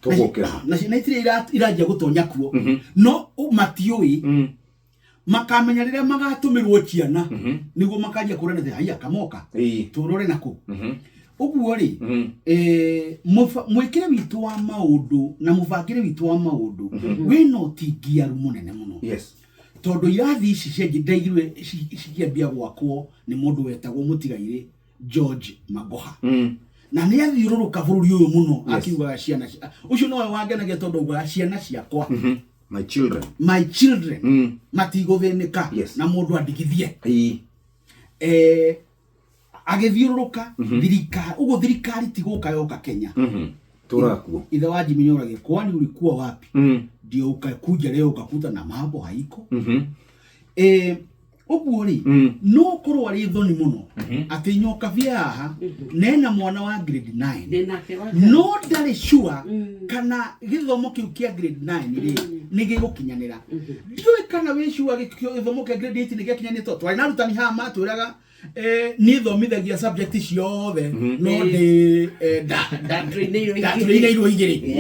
tugokira na itire iraje gutonya kuo no matiui makamenya riria magatumirwo ciana niguo makaje kurana haya kamoka turore nako uguo ri mwikire witu wa maundu na mubangire witu wa maundu wina utingiaru munene muno yes tondu irathi ici ciendairwe cikiambia gwakwo ni mundu wetagwo Mutigaire George Magoha na ni athiururuka bururi uyu muno akiuga ciana ucio no wangenagia tondu uga ciana ciakwa my children matiguthinika na mundu andigithie agithiururuka thirikari tiguka yoka Kenya turakuo ithe wa Jiminyora kwani ulikuwa wapi ndio ukakuja leo ukakuta na mambo haiko uguo ri no korwo ari thoni muno ati nyoka vyaha nena mwana wa grade 9 no ndari sure kana githomo kiu kia grade 9 ri ni gigukinyanira ndiwe kana we sure githomo kia grade 8 ni gikinyanira twari na rutani ha matwiraga ni thomithagia subject ciothe no de ndatreinirwo igiri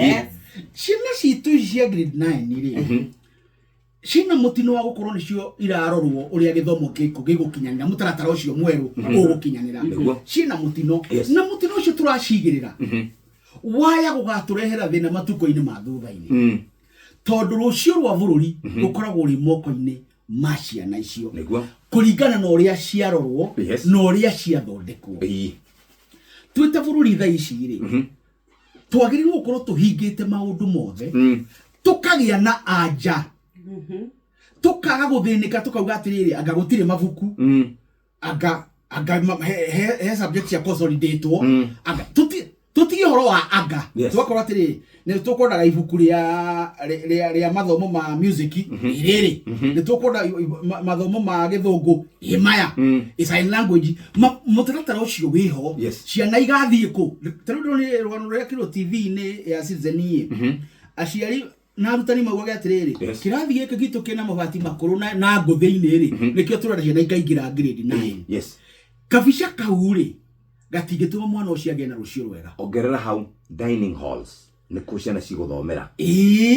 ciana citu cia grade 9 ri cina mutino wa gukorwo nicio irarorwo uria githomo gigukinyanira mutaratara ucio mweru ugukinyanira cina mutino na mutino ucio turacigirira waya gugaturehera thina matuko-ini ma thutha-ini tondu rucio rwa bururi rukoragwo ri moko-ini ma ciana icio kuringana na uria ciarorwo na uria ciathondekwo twita bururi tha ici ri twagirirwo gukorwo tuhingite maundu mothe tukagia na anja tukaga guthinika tukauga atiriri anga gutire mabuku anga he subject ya consolidate anga tuti horo wa anga tukorwo atiriri ni tukonaga ibuku ria mathomo ma music iriri ni tukona mathomo ma githungu imaya sign language mutaratara ucio wiho ciana igathie ku tondu ni rwano ria kiro TV ni ya Citizen aciari na arutani mauga atiriri kirathi giki gitu kina mabati makuru na nguthi-ini ri nikio turarahia na ingaingira grade 9 kabisha kauri gatigituma mwana ucio agena rucio rwega ongerera hau dining halls ni kuciana ciguthomera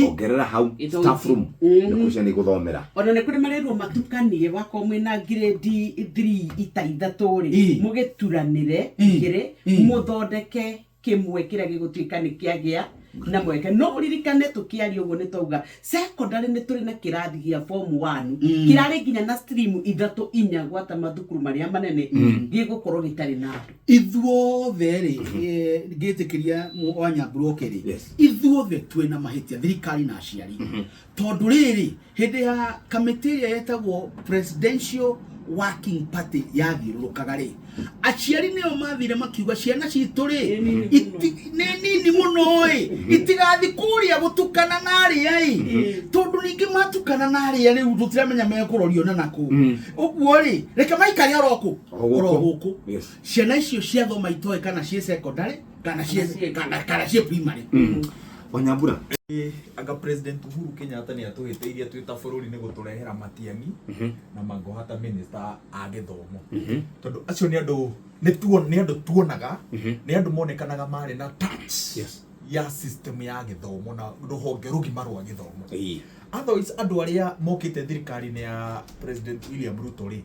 ongerera hau staff room ni kuciana iguthomera ona ni kuri marerwo matukanie wako mwina grade 3 itaithatu ri mugituranire igire muthondeke kimwe kiria gigutuika ni kiagia na mweke no uririkane tukiaria uguo ni tauga secondary ni turi na kirathi gia form 1 kirari nginya na stream 3-4 gwata mathukuru maria manene gigukorwo gitari na andu ithuothe ri ngitikiria mwanya brokeri ithuothe twina mahitia thirikari na aciari tondu riri hindi ya committee yetagwo presidential working party yathiurukaga ri aciari nio mathire makiuga ciana citu ri nini muno itigathi kuria gutukana na aria tondu ningi matukana na aria riu tutiramenya mekurorio na naku uguo ri reke maikari oroku oroku ciana icio ciathoma itoe kana cie secondary kana cie primary Wanyambura anga President Uhuru Kenyatta ni atuhiteirie twita bururi ni guturehera Matiang'i na Magoha ta minister a githomo tondu acio ni andu tuonaga ni andu monekanaga mari na touch ya system ya githomo na ruhonge rugima rwa githomo otherwise andu aria mokite thirikari ni ya President William Ruto ri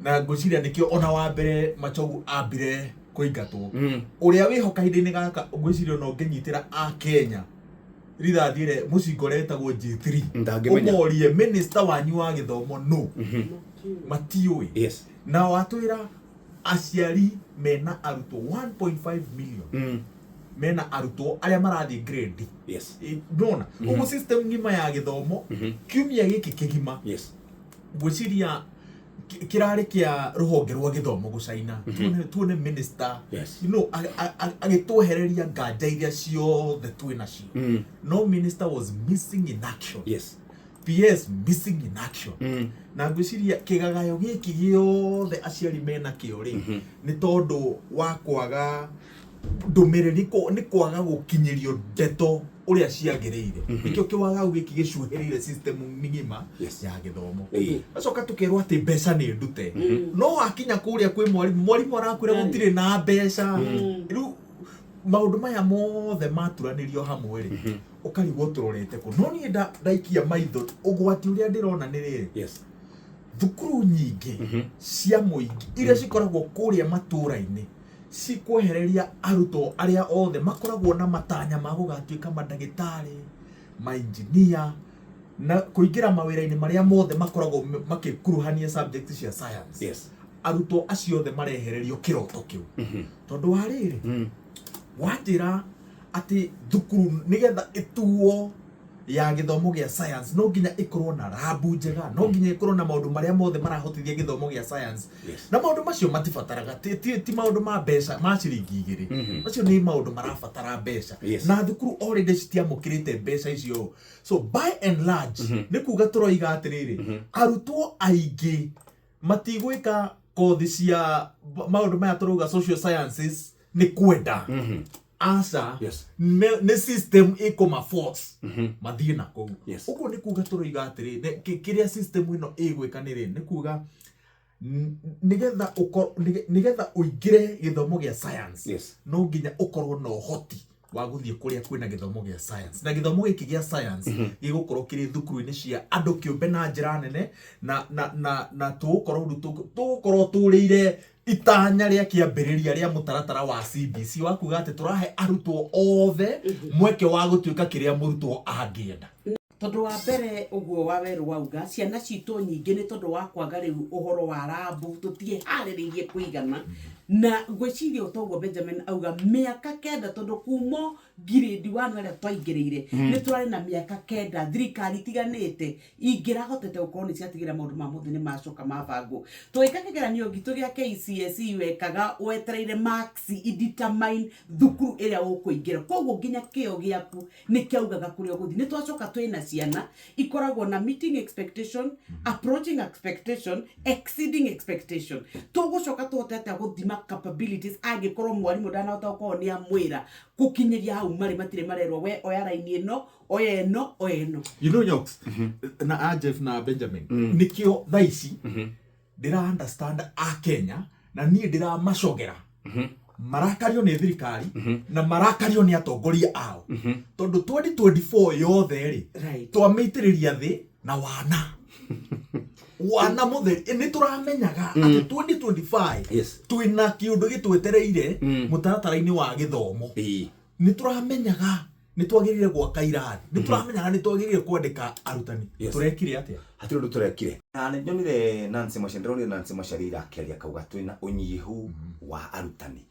na ngociria nikio ona wa mbere Machogu ambire kuingatwo uria wihoka hindini gaka ngwicirio no nginyitira a Kenya rithathire mucingo retagwo J3 umorie minister wanyu wa githomo no matiui na watwira aciari mena aruto 1.5 million mena aruto aria marathi grade ndona ugu system ngima ya githomo kiumia giki kigima ngwiciria kirari kia ruhonge rwa githomo gucaina tuone minister you know agitwehereria nganja iria ciothe twina cio no minister was missing in action PS missing in action na ngwiciria kigagayo giki giothe aciari mena kio ri ni tondu wa kwaga ndumiriri ni kwaga gukinyirio ndeto uria ciagiriire nikio kiwaga giki gicuherire system ngima ya githomo acoka tukerwo ati mbeca ni ndute no akinya kuria kwi mwarimu arakwira gutire na mbeca riu maundu maya mothe maturanirio hamwe ri ukarigwo turorete ku no ni ndaikia maitho ugwati uria ndirona ni riri thukuru nyingi cia muingi iria cikoragwo kuria matura-ini cikwehereria arutwo aria othe makoragwo na matanya ma gugatuika mandagitari mainjinia na kuingira mawira-ini maria mothe makoragwo makikuruhania subject cia science arutwo acio othe marehererio kiroto kiu tondu wa riri wajira ati thukuru nigetha ituo ya githomo gia science no nginya ikorwo na labu njega no nginya ikorwo na maundu maria mothe marahotithia githomo gia science na maundu macio matibataraga ti maundu ma mbeca ma ciringi igiri macio ni maundu marabatara mbeca na thukuru already citiamukirite mbeca icio so by and large ni kuga turoiga atiriri arutwo aingi matigwika kothi cia maundu maya turuga social sciences ni kwenda asa ne system iko ma force mathie na kou uko ni kuga turoiga atiri kiria system ino igwikanire ni kuga nigetha uingire githomo gia science no nginya ukorwo no hoti wa guthie kuria kwina githomo gia science na githomo giki gia science gigukorwo kiri thukuru-ini cia andu kiumbe na njira nene na tukorwo turire itanya ria kiambiriria ria mutaratara wa CBC wa kuga ati turahe arutwo othe mweke wa gutuika kiria murutwo angienda tondu wa mbere uguo wa weru wauga ciana citu nyingi ni tondu wa kwaga riu uhoro wa labu tutie hariririe kuigana na gwiciria utoguo Benjamin auga miaka kenda tondu kumo grade 1 aria twaingirire ni turari na miaka kenda thirikari tiganite ingirahotete ukorwo ni ciatigira maundu ma muthi ni macoka mabangu twika kigeranio gitu gia KCSE wekaga wetereire marks determine thukuru iria ukuingira koguo nginya kio giaku ni kiaugaga kuria guthi ni twacoka twina ciana ikoragwo na meeting expectation approaching expectation exceeding expectation tugucoka tuhotete guthima capabilities angikorwo mwarimu ndanahota gukorwo ni amwira gukinyiria hau mari matire marerwo we oya raini ino oyeno you know Nyox na Jeff na Benjamin nikio thaici ndira understand a Kenya na nie ndira macogera marakario ni thirikari na marakario ni atongoria ao tondu 2024 yothe ri twameitiriria thi na wana mutheri ni turamenyaga ati 2025 twina kiundu gitwetereire mutaratara-ini wa githomo ni turamenyaga ni twagirire gwaka irathi ni turamenyaga ni twagirire kwandika arutani turekire atia hatiri undu turekire na ni nyonire Nancy Macharia akiaria kauga twina unyihu wa arutani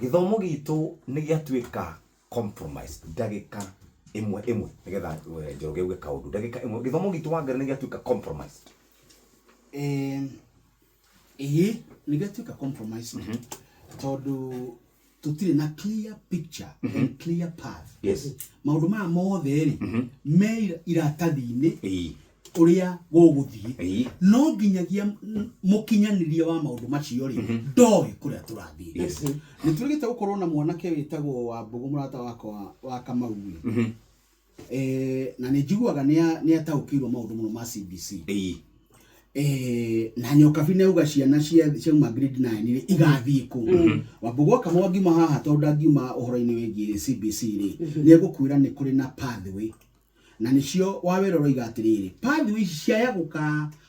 githomo gitu ni giatuika compromise ndagika imwe nigetha Njoroge uge kaundu ndagika imwe githomo gitu wangere ni giatuika compromise ni giatuika compromise tondu tutire na clear picture and clear path maundu ma mothe ri me iratathi-ini uria guguthie no nginyagia mukinyaniria wa maundu macio ri ndoi kuria turathie ni turigite gukorwo na mwanake witagwo wa Mbugu murata wako wa Kamau na ni njiguaga ni ataukirwo maundu muno ma CBC na nyoka bine uga ciana cia grade 9 ri igathie ku wa Mbugu Kamau ngima haha tondu ngima uhoro-ini wigie CBC ri ni gukwira ni kuri na pathway na nicio waweroro igatiriri pathway ciaya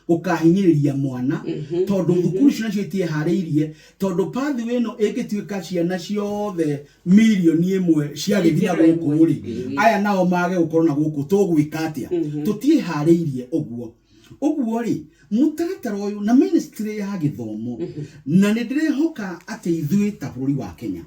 gukahinyiriria mwana tondu thukuru cio nacio itie hariirie tondu pathway no igituika ciana ciothe milioni imwe cia githia guku ri aya nao mage gukorwo na guku tugwika atia tutie hariirie uguo ri mutaratara uyu na ministry ya githomo na ndirehoka ati ithui ta bururi wa Kenya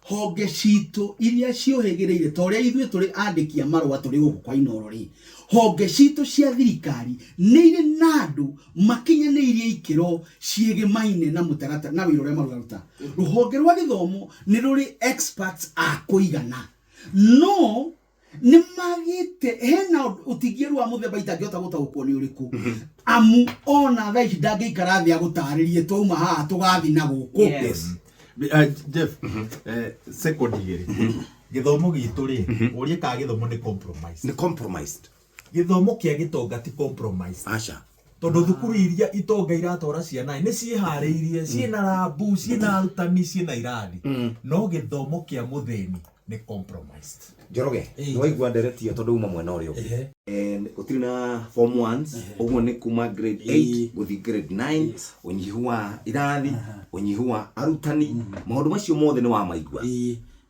honge citu iria ciohegereire toria ithui turi andikia marwa turi guku kwa inoro ri honge citu cia thirikari ni iri nandu makinyanirie ikiro ciegemaine na mutaratara na wiro uria maruta ruhonge rwa githomo ni ruri experts a kuigana no ni magite hena utigieru wa muthemba itangihota gutaguko ni uriku amu ona thaici ndangikara thia gutaririe twauma haha tugathi na guku Jeff second igiri githomo gitu ri urie ka githomo ni compromise ni compromised githomo kia gitonga ti compromise acha tondu thukuru iria itonga iratwara ciana ni ciĩharĩirie ciĩna rabu ciĩna arutani ciĩna irathi no gĩthomo kĩa mũthĩni ni compromised. Njoroge nĩ waigua nderetia tondu uma mwena ũrĩa ũngĩ gũtirĩ na form 1s ũguo nĩ kuma grade 8 gũthiĩ grade 9 ũnyihu wa irathi ũnyihu wa arutani maũndũ macio mothe nĩ wa maigua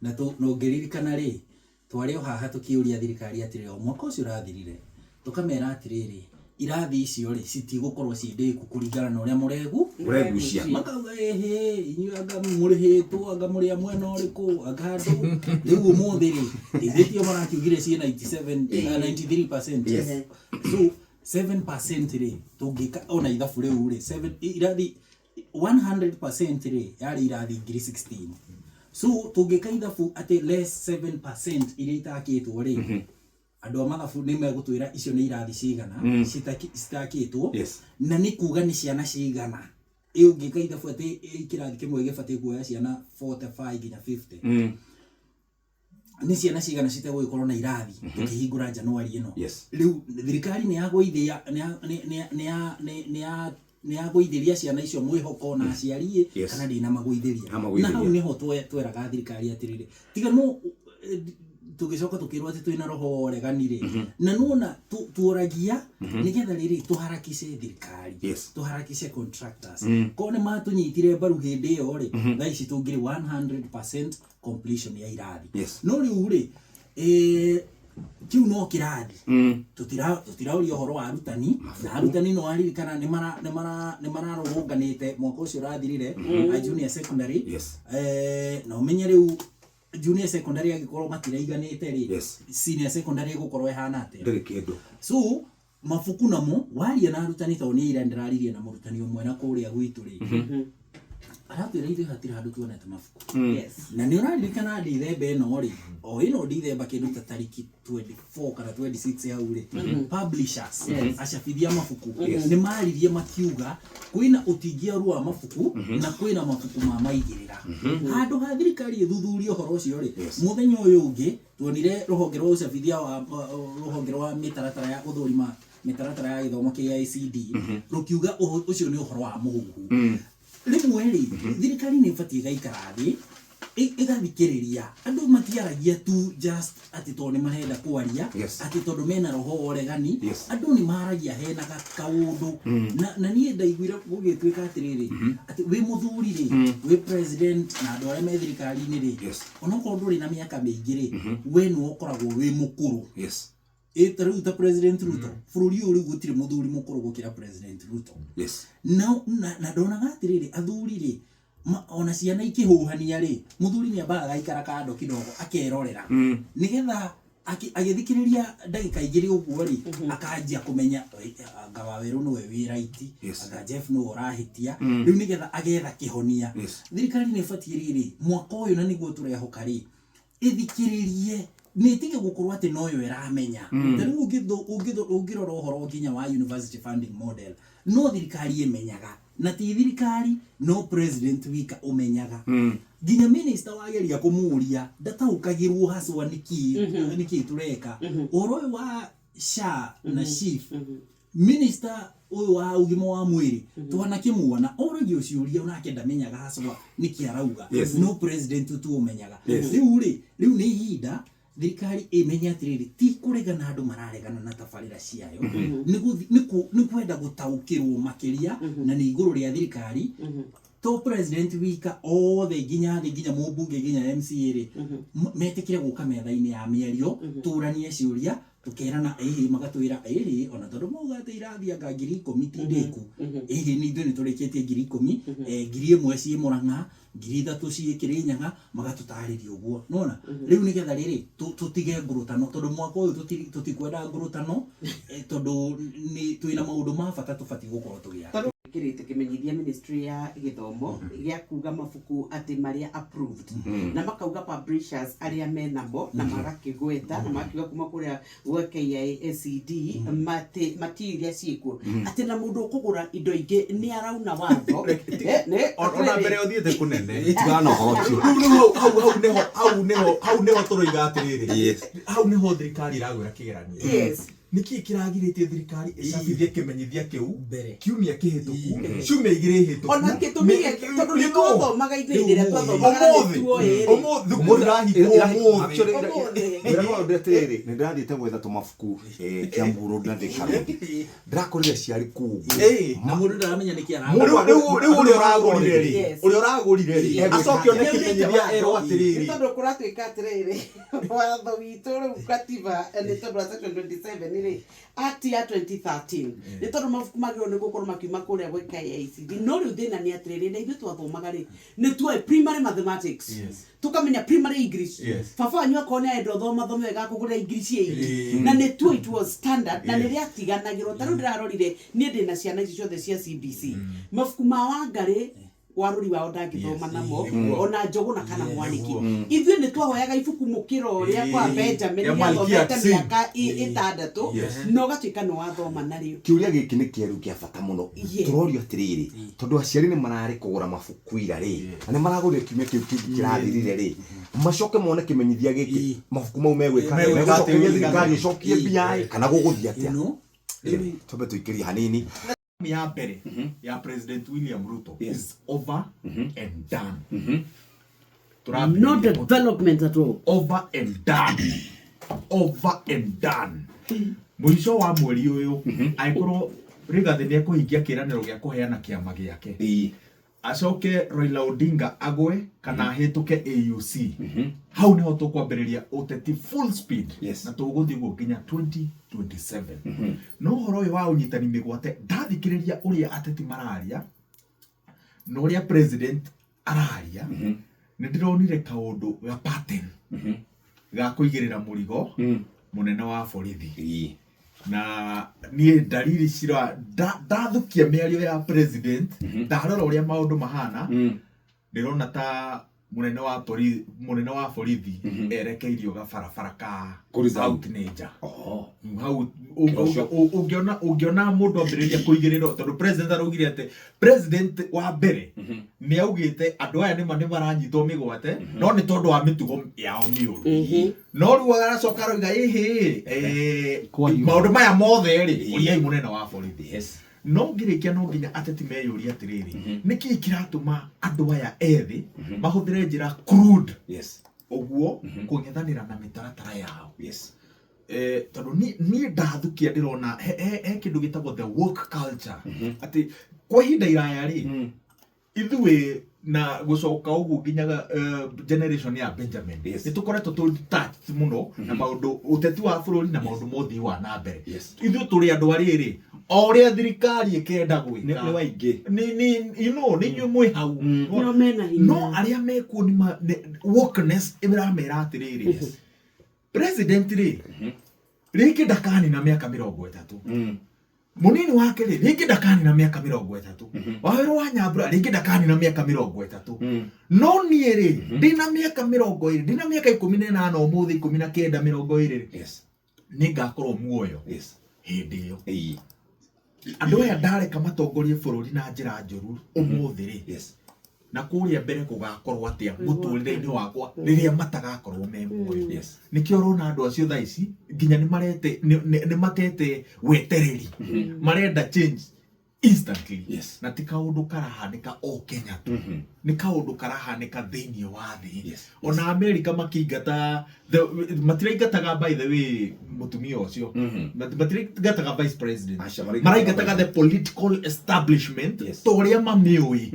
na no ngeririkana rĩ twarĩ o haha tũkĩũria thirikari atĩrĩ o mwaka ũcio ũrathirire tũkamera atĩrĩrĩ irathi icio rĩ citigũkorwo ciĩndĩku kũringana na ũrĩa mũregucia makauga inyuĩ anga mũrĩhĩtwo anga mũrĩ a mwena ũrĩkũ anga handũ rĩu ũmũthĩ rĩ ithĩtio marakiugire ciĩ 93%. So 7% rĩ tũngĩka ona ithabu rĩu rĩ irathi 100% rĩ yarĩ irathi 16,000. So tũngĩka ithabu atĩ less 7% iria itakĩtwo rĩ andũ a mathabu nĩ megũtwĩra icio nĩ irathi cigana citakĩtwo na nĩ kuga nĩ ciana cigana ũngĩka ithabu atĩ kĩrathi kĩmwe gĩbatiĩ kuoya ciana 45 nginya 50 nĩ ciana cigana citegũgĩkorwo na irathi tũkĩhingũra Januari ĩno. Rĩu thirikari nĩ yagũithia nĩ yagũithĩria ciana icio mwĩhoko na aciari kana ndĩna magũithĩria na hau nĩho tweraga thirikari atĩrĩrĩ tiga no tũgĩcoka tũkĩrwo atĩ twĩna roho reganire na nuona tuoragia nĩgetha rĩrĩ tũharakice thirikari tũharakice contractors kone matũnyitire mbaru hĩndĩ ĩyo rĩ thaa ici tũngĩrĩ 100% completion ya irathi no rĩu rĩ kiu no kirathi tutiraũria ũhoro wa arutani na arutani no aririkana nĩ mararũrũnganĩte mwaka ũcio ũrathirire junior secondary na ũmenye rĩu junior secondary agĩkorwo matiraiganĩte rĩ senior secondary gũkorwo ehana atĩa so mabuku namo waria na arutani tondũ nĩ ira ndararirie na mũrutani ũmwe na kũrĩa gwitũ rĩ aratwĩra ithuĩ hatirĩ handũ tuonete mabuku na nĩ ũraririkana ndithemba ĩno rĩ o ĩno ndithemba kĩndũ ta tariki 24 kana 26 hau rĩ publishers acabithia mabuku nĩ maririe makiuga kwĩna ũtingiaru wa mabuku na kwĩna mabuku ma maigĩrĩra handũ ha thirikari ĩthuthurie ũhoro ũcio rĩ mũthenya ũyũ ũngĩ tuonire rũhonge rwa ũcabithia wa rũhonge rwa mĩtaratara ya gũthũrima mĩtaratara ya gĩthomo KICD rũkiuga ũcio nĩ ũhoro wa mũhuhu rĩmwe rĩ thirikari nĩ ĩbatiĩ ĩgaikara thĩ ĩgathikĩrĩria andũ matiaragia tu just atĩ tondũ nĩ marenda kwaria atĩ tondũ mena roho oregani andũ nĩ maragia hena kaũndũ na niĩ ndaiguire gũgĩtuĩka atĩrĩrĩ atĩ wĩ mũthuri rĩ wĩ president na andũ arĩa me thirikari-inĩ rĩ onokorwo ndũrĩ na mĩaka mĩingĩ rĩ we nĩ ũkoragwo wĩ mũkũrũ rĩu ta President Ruto bũrũri ũyũ rĩu gũtirĩ mũthuri mũkũrũ gũkĩra President Ruto na ndonaga atĩrĩrĩ athuri rĩ ona ciana ikĩhuhania rĩ mũthuri nĩ ambaga agaikara kando kidogo akerorera nĩgetha agĩthikĩrĩria ndagĩka igĩrĩ ũguo rĩ akanjia kũmenya anga Waweru nĩwe wĩ right anga Jeff nĩwe ũrahĩtia rĩu nĩgetha agetha kĩhonia thirikari nĩ ĩbatiĩ rĩrĩ mwaka ũyũ na nĩguo tũrehoka rĩ ĩthikĩrĩrie nĩ tige gũkorwo atĩ noyo ĩramenya rĩu ũngĩrora ũhoro nginya wa university funding model no thirikari ĩmenyaga na ti thirikari no president wika ũmenyaga nginya minister wageria kũmũria ndataũkagĩrwo haswa nĩkĩ tureka ũhoro ũyũ wa SHA na SHIF minister ũyũ wa ũgima wa mwĩrĩ twanakĩmuona oragia ciũria onake ndamenyaga haswa nĩkĩ arauga no president tu ũmenyaga rĩu nĩ ihinda thirikari ĩmenya atĩrĩrĩ ti kũregana andũ mararegana na tabarĩra ciayo nĩ kwenda gũtaũkĩrwo makĩria na nĩ igũrũ rĩa thirikari to president wika othe nginya mũmbunge nginya MCA rĩ metĩkire gũka metha-inĩ ya mĩario tũranie ciũria tukerana magatwĩra ona tondũ mauga atĩ irathi anga 10,000 ti ndĩku nĩ ithuĩ nĩ tũrĩkĩtie 10,000 1,000 ciĩ Mũrang'a 3,000 ciĩ Kĩrĩnyaga magatũtarĩria ũguo nona rĩu nĩgetha rĩrĩ tũtige ngũrũtano tondũ mwaka ũyũ tũtikwenda ngũrũtano tondũ twĩna maũndũ ma bata tũbatiĩ gũkorwo tũgĩa kirite kimenyithia ministry ya githomo gĩa kuga mabuku atĩ marĩa approved na makauga publishers arĩa menamo na magakĩgweta na makiuga kuma kũrĩa gwa KICD matiria ciĩkuo atĩ na mũndũ ũkũgũra indo ingĩ nĩ arauna watho ona mbere ũthiĩte kũnene tigana hocio hau nĩho tũroiga atĩrĩrĩ hau nĩho thirikari ĩragwĩra kĩgeranio niki kiragiritie thirikari icabithie kimenyithia kiu mbere kiumia kihituku ciumia igiri hituku ona kitumia tondu ni twathomaga ithindire twathomaga umuthi rahiko Ndĩrakorwo ndĩratĩrĩrĩ nĩ ndĩrathiĩte gwetha tũmabuku Kiambu ndathĩka ndĩrakorire ciarĩ kũu na mũndũ ndaramenya nĩkĩ rĩu ũrĩa ũragũrire rĩ acokio nĩ kimenyithia erwo atĩrĩrĩ tondu kũratuĩka atĩrĩrĩ watho witũ rĩu katiba nĩ tondu wa section 27 rĩ act ya 2013 nĩ tondu mabuku magĩrĩirwo nĩ gũkorwo makiuma kũrĩa gwĩ KICD no rĩu thĩna nĩ atĩrĩrĩ na ithuĩ twathomaga rĩ nĩ tuoĩ primary mathematics tukamenya primary English baba wanyu akorwo nĩ arenda thome wega kũgũrĩra English ĩngĩ na nĩ tuoĩ it was standard na nĩ rĩatiganagĩrwo ta rĩu ndĩrarorire niĩ ndĩna ciana ici ciothe cia CBC mabuku ma Wangarĩ waruri wao ndangĩthoma namo ona Njogu na kana Mwaniki ithuĩ nĩ twahoyaga ibuku mũkĩra ũrĩa kwa Benjamin gĩathomete mĩaka 6 no gatuĩka nĩ wathoma narĩo kĩũria gĩkĩ nĩ kĩeru kĩa bata mũno tũrorio atĩrĩrĩ tondũ aciari nĩ mararĩ kũgũra mabuku ira rĩ na nĩ maragũrire kiumia kĩu kĩrathirire rĩ macoke mone kĩmenyithia gĩkĩ mabuku mau megwĩka megũcokeria thirikari ĩcokie mbia kana gũgũthiĩ atĩa tũbe tũikĩrie hanini ya mbere ya President William Ruto is over and done. No development at all. Over and done. Over and done. Mwisho wa mweri uyu aikorwo Rigathi nĩ ekũhingia kĩranĩro gĩa kũheana kĩama gĩake. Acoke Raila Odinga agwe kana hĩtũke AUC. Hau nĩho tũkwambĩrĩria ũteti full speed na tũgũthiĩ guo nginya 2027. No ũhoro ũyũ wa ũnyitani mĩgwate ndathikĩrĩria ũrĩa ateti mararia na ũrĩa president araria nĩ ndĩronire kaũndũ ga pattern ga kũigĩrĩra mũrigo mũnene wa borithi na niĩ ndariri cira ndathukia mĩario ya president ndarora ũrĩa maũndũ mahana ndĩrona ta munene wa borithi erekeirio gabarabara ka outrage hau ungiona mundu ambĩrĩria kũigĩrĩrwo tondũ president araugire atĩ president wa mbere nĩ augĩte andũ aya nĩ maranyitwo mĩgwate no nĩ tondũ wa mĩtugo yao mĩũru no rĩu agacoka aroiga maũndũ maya mothe rĩ ũriai munene wa borithi no ngĩrĩkia no nginya ateti meyũria atĩrĩrĩ nĩkĩ kĩratũma andũ aya ethĩ mahũthĩre njĩra crude ũguo kũng'ethanĩra na mĩtaratara yao tondũ niĩ ndathukia ndĩrona he kĩndũ gĩtagwo the woke culture atĩ kwa ihinda iraya rĩ ithuĩ na gũcoka ũguo nginyaga generation ya Benjamin nĩ tũkoretwo tũ-detached mũno na maũndũ ũteti wa bũrũri na maũndũ mothii wa na mbere ithuĩ tũrĩ andũ arĩrĩ o ũrĩa thirikari ĩkenda gwĩka nĩ waingĩ nĩ inyuĩ mwĩ hau no arĩa mekuo wokeness ĩramera atĩrĩrĩ president rĩ rĩngĩ ndakanina mĩaka 30 munini wake rĩ rĩngĩ ndakanina mĩaka 30 Waweru wa Nyambura rĩngĩ ndakanina mĩaka 30 no niĩ rĩ ndĩna mĩaka 20 ndĩna mĩaka 18 ũmũthĩ 19 20 nĩ ngakorwo muoyo hĩndĩ ĩyo andũ aya ndareka matongorie bũrũri na njĩra njũru ũmũthĩ rĩ na kũrĩa mbere gũgakorwo atĩa mũtũrĩre-inĩ wakwa rĩrĩa matagakorwo me muoyo nĩkĩo ũrona andũ acio thaa ici nginya nĩ matete wetereri marenda change instantly na ti kaũndũ karahanĩka o Kenya tu nĩ kaũndũ karahanĩka thĩinĩ wa thĩ ona America makĩingata matiraingataga by the way mũtumia ũcio matiraingataga vice president maraingataga the political establishment torĩa mamĩũĩ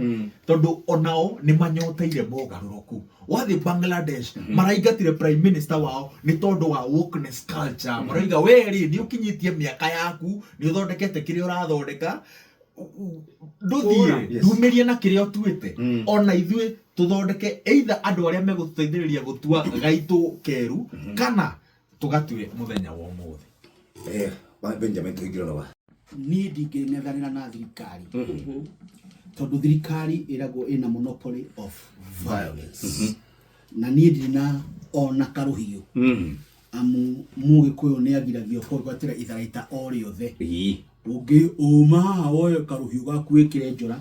tondũ onao nĩ manyoteire mogarũrũku wathiĩ Bangladesh maraingatire prime minister wao nĩ tondũ wa wokeness culture maraiga we rĩ nĩ ũkinyĩtie mĩaka yaku nĩ ũthondekete kĩrĩa ũrathondeka ndũthiĩ ndumĩrie na kĩrĩa ũtuĩte ona ithuĩ tũthondeke either andũ arĩa megũtũteithĩrĩria gũtua gaitũ keru kana tũgatue mũthenya wa ũmũthĩ Benjamin tũingĩrona niĩ ndingĩng'ethanĩra na thirikari tondũ thirikari ĩragwo ĩna monopoly of violence na niĩ ndina ona karũhiũ amu Mũgĩkũyũ nĩ agiragio kũgwatĩra itharaita o rĩothe ũngĩ ũma haha woye karũhiũ gaku wĩkĩre njora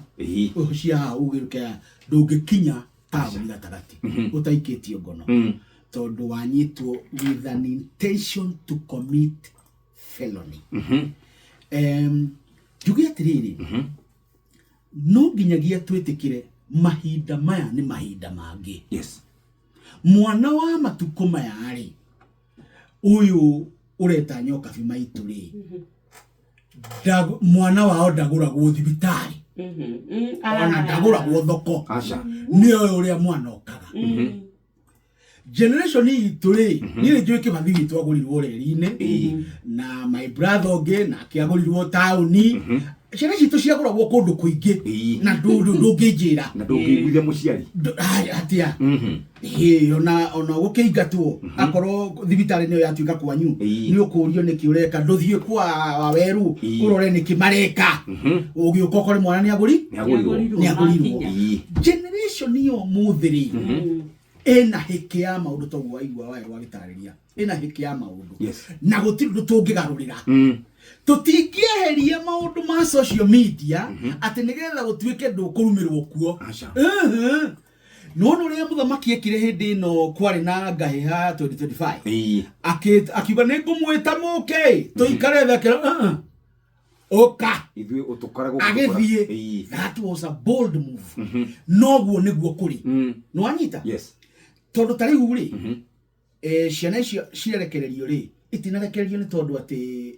cia haha ũgĩrũke ndũngĩkinya taũni gatagatĩ ũtaikĩtio ngono tondũ wanyitwo with an intention to commit felony njuge atiriri no nginyagia twitikire mahinda maya ni mahinda mangi yes mwana wa matuko maya ri uyu ureta nyoka bimaitu ri mwana wao ndaguragwo thibitari ona ndaguragwo thoko acha ni oyo uria mwana okaga generation itu ri ni njui kimathi twagurirwo reri-ini na my brother onge na kiagurirwo tauni ciana citu ciaguragwo kundu kuingi na ndungijira na ndungiguithia muciari atia ona gukiingatwo akorwo thibitari niyo yatuika kwanyu ni ukurio niki ureka nduthie kwa waweru urore niki mareka ugiuka kore mwana ni agurirwo generation iyo muthiri ena hiki ya maundu to waigwa wae wagitariria ena hiki ya maundu na gutiri ndutungigarurira tutingieheria maundu ma social media ati nigetha gutwike ndukurumirwo kuo no ria muthamaki ekire hindi no kwari na ngahiha 2025 akiuga ni ngumwita muke tuikare thakira oka ithui utukoragwo agithie that was a bold move no guo niguo kuri no anyita yes tondu tari uri ciana icio cirekererio ri itinarekererio ni tondu ati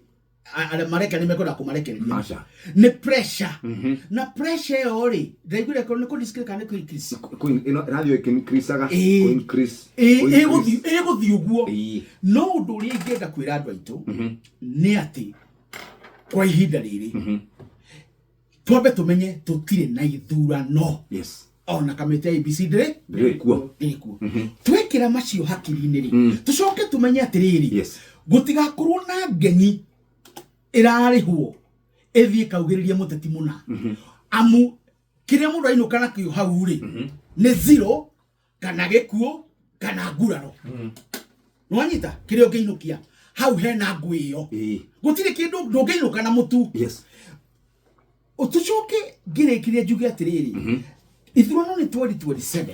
ale mareka ni mekora kumarekereria ni pressure na pressure yo ri ndaigure ko ni ko discreet kana ko increase ino radio increaseaga ko increase guthi uguo no undu uri ngenda kwira andu aitu ni ati kwa ihinda riri twambe tumenye tutire na ithurano yes ona kamete ABC ndire kuo twekira macio hakiri-ini ri tucoke tumenye atiriri yes gutigakorwo na ngenyi irarihwo ethie kaugiriria muteti muna amu kiria mundu ainuka nakio hau ri ni zero kana gikuo kana nguraro nwanyita kiria ungiinukia hau hena ngui iyo gutire kindu ndungiinuka na mutu yes utucoke ngirikiria njuge atiriri ithurano ni 2027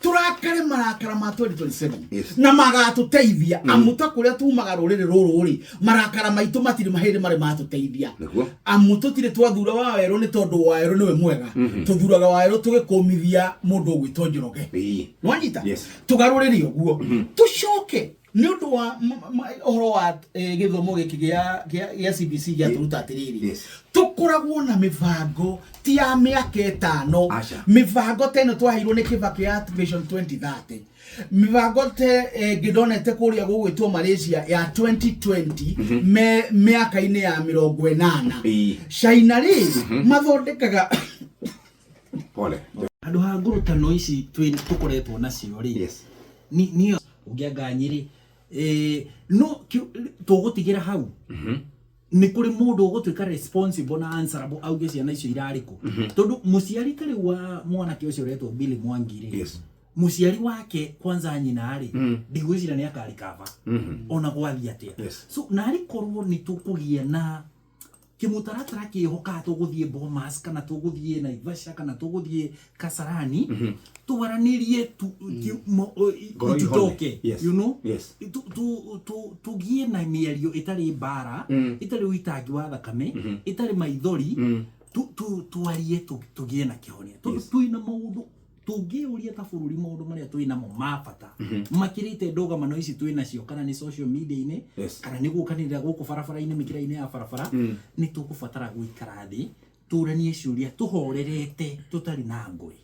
turakare marakara ma 2027 na magatuteithia amuta kuria tumaga ruriri ruru ri marakara maitu matiri mahiri mari matuteithia amu tutire twathura wa weru ni tondu wa weru niwe mwega tuthuraga wa weru tugikumithia mundu gwitwo Njoroge nwanyita tugaruriri uguo tucoke ni undu wa ohoro wa githomo giki gia CBC gia turuta atiriri tukoragwo na mivango ti ya miaka 5 mivango teno twahirwo ni kibaki ya Vision 2030 mivango te gidonete kuria gugwitwo Malaysia ya 2020 miaka-ini ya 80 China ri mathondekaga pole andu ha ngurutano ici tukoretwo nacio ri niyo ungianganyiri no tugutigira hau ni kuri mundu ugutwika responsible na answerable auge ciana icio irariku tondu muciari tari wa mwana ke ucio retwo Billy Mwangire muciari wake kwanza nyina ari ndigwicira ni akarikava ona gwathia atia so nari korwo ni tukugia na kimutaratara kihoka tuguthie Bomas kana tuguthie Naivasha kana tuguthie Kasarani tuwaranirie tutoke you know tugie na miario itari bara itari uitagi wa thakame itari maithori tuarie tugie na kihonia tuina maundu tungiuria ta bururi maundu maria twina mo mabata makirite ndogamano ici twina cio kana ni social media-ini kana ni gukanira guku barabara-ini mikira-ini ya barabara ni tukubatara guikara thi turanie ciuria tuhorerete tutari na ngui